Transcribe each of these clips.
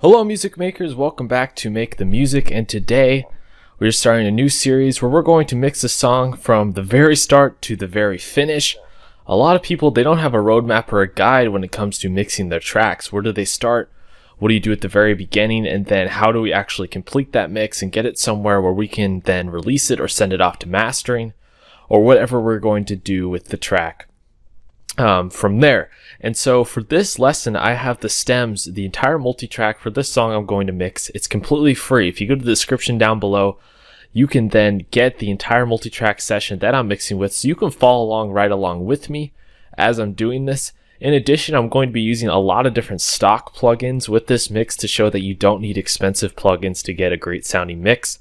Hello music makers, welcome back to Make the Music, and today we're starting a new series where we're going to mix a song from the very start to the very finish. A lot of people, they don't have a roadmap or a guide when it comes to mixing their tracks. Where do they start? What do you do at the very beginning? And then how do we actually complete that mix and get it somewhere where we can then release it or send it off to mastering or whatever we're going to do with the track from there. And so for this lesson, I have the stems, the entire multi-track for this song I'm going to mix. It's completely free. If you go to the description down below, you can then get the entire multi-track session that I'm mixing with, so you can follow along right along with me as I'm doing this. In addition, I'm going to be using a lot of different stock plugins with this mix to show that you don't need expensive plugins to get a great sounding mix.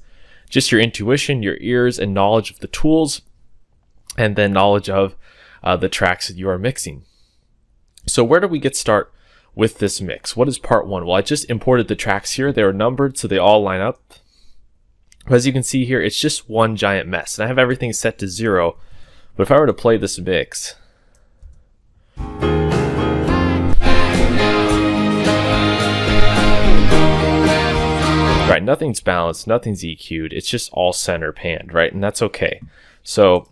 Just your intuition, your ears, and knowledge of the tools, and then knowledge of the tracks that you are mixing. So where do we get started with this mix? What is part one? Well, I just imported the tracks here. They are numbered, so they all line up. As you can see here, it's just one giant mess. And I have everything set to 0. But if I were to play this mix, right, nothing's balanced, nothing's EQ'd. It's just all center panned, right? And that's okay. So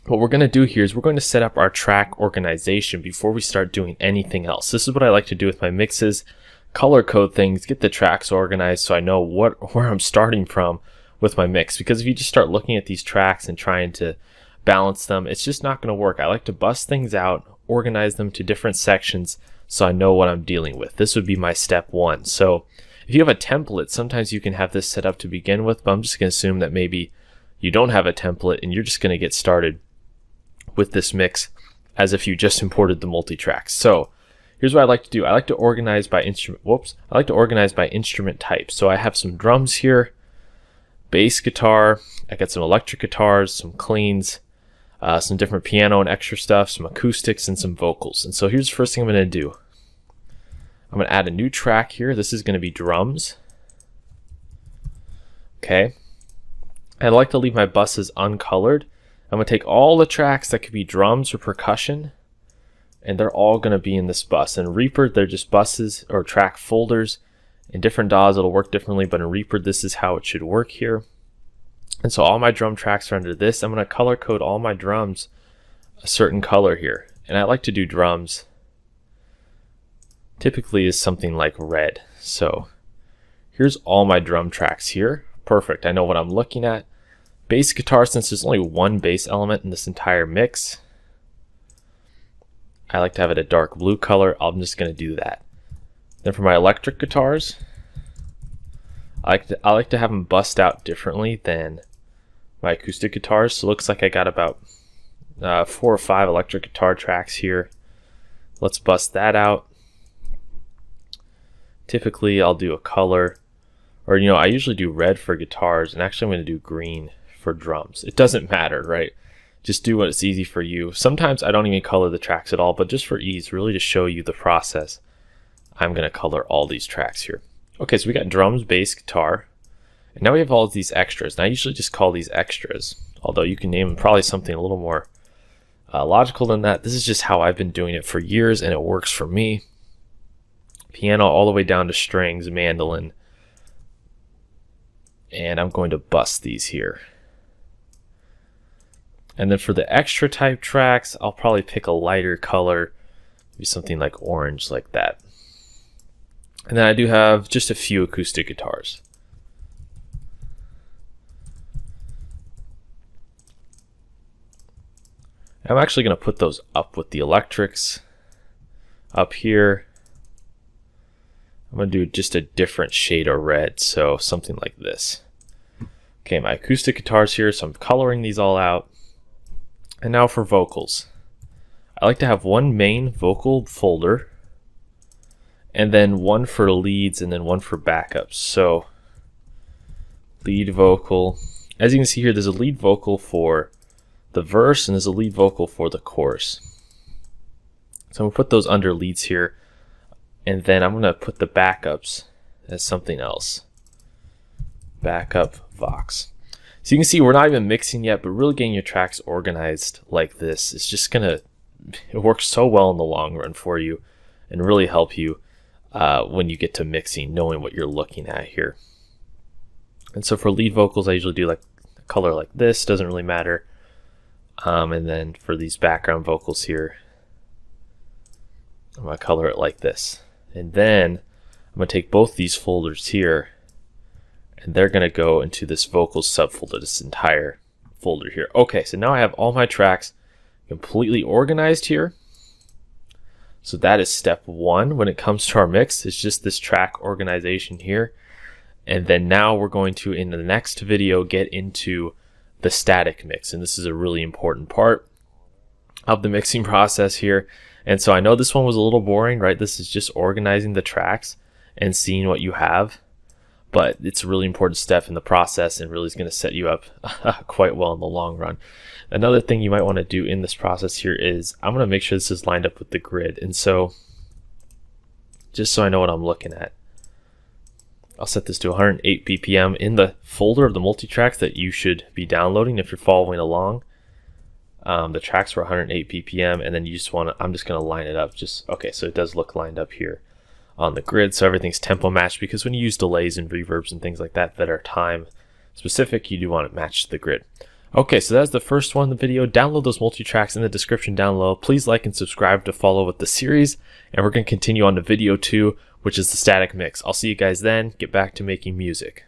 what we're going to do here is we're going to set up our track organization before we start doing anything else. This is what I like to do with my mixes. Color code things, get the tracks organized so I know where I'm starting from with my mix. Because if you just start looking at these tracks and trying to balance them, it's just not going to work. I like to bust things out, organize them to different sections so I know what I'm dealing with. This would be my step one. So if you have a template, sometimes you can have this set up to begin with, but I'm just going to assume that maybe you don't have a template and you're just going to get started with this mix as if you just imported the multi-tracks. So here's what I like to do. I like to organize by instrument. I like to organize by instrument type. So I have some drums here, bass guitar. I got some electric guitars, some cleans, some different piano and extra stuff, some acoustics, and some vocals. And so here's the first thing I'm going to do. I'm going to add a new track here. This is going to be drums. Okay. I like to leave my buses uncolored. I'm going to take all the tracks that could be drums or percussion, and they're all going to be in this bus. In Reaper, they're just buses or track folders. In different DAWs, it'll work differently, but in Reaper, this is how it should work here. And so all my drum tracks are under this. I'm going to color code all my drums a certain color here. And I like to do drums typically is something like red. So here's all my drum tracks here. Perfect. I know what I'm looking at. Bass guitar, since there's only one bass element in this entire mix, I like to have it a dark blue color. I'm just going to do that. Then for my electric guitars, I like to have them bust out differently than my acoustic guitars. So it looks like I got about 4 or 5 electric guitar tracks here. Let's bust that out. Typically I'll do a color, or I usually do red for guitars, and actually I'm going to do green for drums. It doesn't matter, right? Just do what's easy for you. Sometimes I don't even color the tracks at all, but just for ease, really to show you the process, I'm going to color all these tracks here. Okay, so we got drums, bass, guitar, and now we have all of these extras. And I usually just call these extras, although you can name them probably something a little more logical than that. This is just how I've been doing it for years, and it works for me. Piano all the way down to strings, mandolin, and I'm going to bust these here. And then for the extra type tracks, I'll probably pick a lighter color, maybe something like orange, like that. And then I do have just a few acoustic guitars. I'm actually going to put those up with the electrics up here. I'm going to do just a different shade of red, so something like this. Okay, my acoustic guitars here, so I'm coloring these all out. And now for vocals. I like to have one main vocal folder, and then one for leads, and then one for backups. So lead vocal. As you can see here, there's a lead vocal for the verse, and there's a lead vocal for the chorus. So I'm going to put those under leads here, and then I'm going to put the backups as something else. Backup Vox. So you can see we're not even mixing yet, but really getting your tracks organized like this is just gonna, it works so well in the long run for you and really help you when you get to mixing, knowing what you're looking at here. And so for lead vocals, I usually do like a color like this, doesn't really matter. And then for these background vocals here, I'm going to color it like this. And then I'm going to take both these folders here, and they're going to go into this vocals subfolder, this entire folder here. Okay, so now I have all my tracks completely organized here. So that is step one when it comes to our mix. It's just this track organization here. And then now we're going to, in the next video, get into the static mix. And this is a really important part of the mixing process here. And so I know this one was a little boring, right? This is just organizing the tracks and seeing what you have. But it's a really important step in the process and really is going to set you up quite well in the long run. Another thing you might want to do in this process here is I'm going to make sure this is lined up with the grid. And so just so I know what I'm looking at, I'll set this to 108 BPM in the folder of the multi-tracks that you should be downloading if you're following along. The tracks were 108 BPM, and then you just want to, I'm just going to line it up. Okay, so it does look lined up here on the grid, so everything's tempo matched, because when you use delays and reverbs and things like that that are time specific, you do want it matched to the grid. Okay, so that's the first one in the video. Download those multi-tracks in the description down below. Please like and subscribe to follow with the series, and we're going to continue on to video 2, which is the static mix. I'll see you guys then. Get back to making music.